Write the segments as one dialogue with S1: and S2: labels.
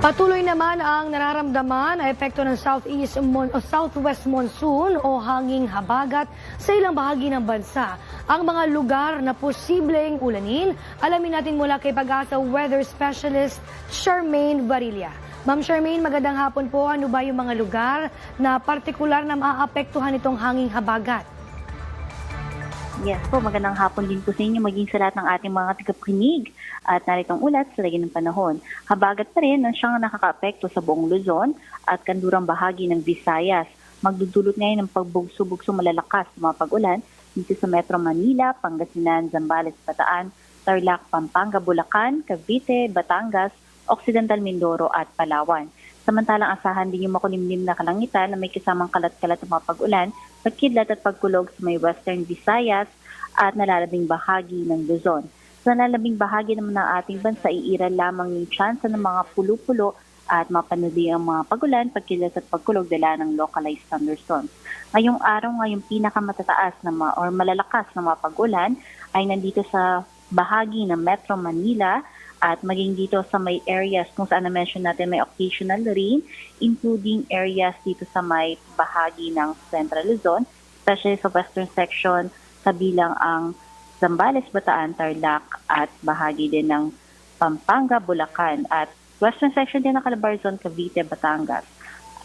S1: Patuloy naman ang nararamdaman na epekto ng southwest monsoon o hanging habagat sa ilang bahagi ng bansa. Ang mga lugar na posibleng ulanin, alamin natin mula kay Pag-asa Weather Specialist Charmaine Varilla. Ma'am Charmaine, magandang hapon po. Ano ba yung mga lugar na partikular na maaapektuhan itong hanging habagat?
S2: Yes po, magandang hapon din po sa inyo maging sa lahat ng ating mga tagapakinig at narito ang ulat sa lagi ng panahon. Habagat pa rin ang siyang nakakaapekto sa buong Luzon at kandurang bahagi ng Visayas. Magdudulot ngayon ng pagbugso-bugso malalakas na mga pag-ulan dito sa Metro Manila, Pangasinan, Zambales, Bataan, Tarlac, Pampanga, Bulacan, Cavite, Batangas, Occidental Mindoro at Palawan. Samantalang asahan din yung makulimlim na kalangitan na may kasamang kalat-kalat na mga pag-ulan, pagkidlat at pagkulog sa may Western Visayas at nalalabing bahagi ng Luzon. Sa nalalabing bahagi naman ng ating bansa, iiral lamang yung tsansa ng mga pulo-pulo at mapanuli ang mga pag-ulan, pagkidlat at pagkulog dala ng localized thunderstorms. Ngayong araw, ngayong pinakamatataas na malalakas na mga pag-ulan ay nandito sa bahagi ng Metro Manila, at maging dito sa may areas kung saan na-mention natin may occasional rain, including areas dito sa may bahagi ng Central Luzon, especially sa western section, kabilang ang Zambales, Bataan, Tarlac, at bahagi din ng Pampanga, Bulacan, at western section din ng Calabarzon, Cavite, Batangas.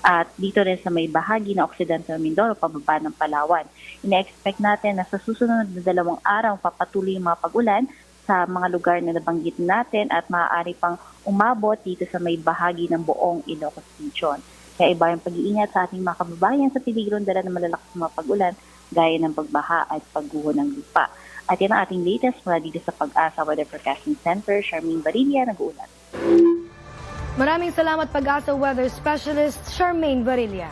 S2: At dito rin sa may bahagi ng Occidental Mindoro, pababa ng Palawan. Ina-expect natin na sa susunod na 2 araw, papatuloy yung mga pag-ulan sa mga lugar na nabanggit natin at maaari pang umabot dito sa may bahagi ng buong Ilocos Region. Kaya iba yung pag-iingat sa ating mga kababayan sa peligro dala ng malalakas na mga pag-ulan gaya ng pagbaha at pagguho ng lupa. At yan ang ating latest mula dito sa Pag-asa Weather Forecasting Center. Charmaine Varilla, nag-uulat.
S1: Maraming salamat Pag-asa Weather Specialist Charmaine Varilla.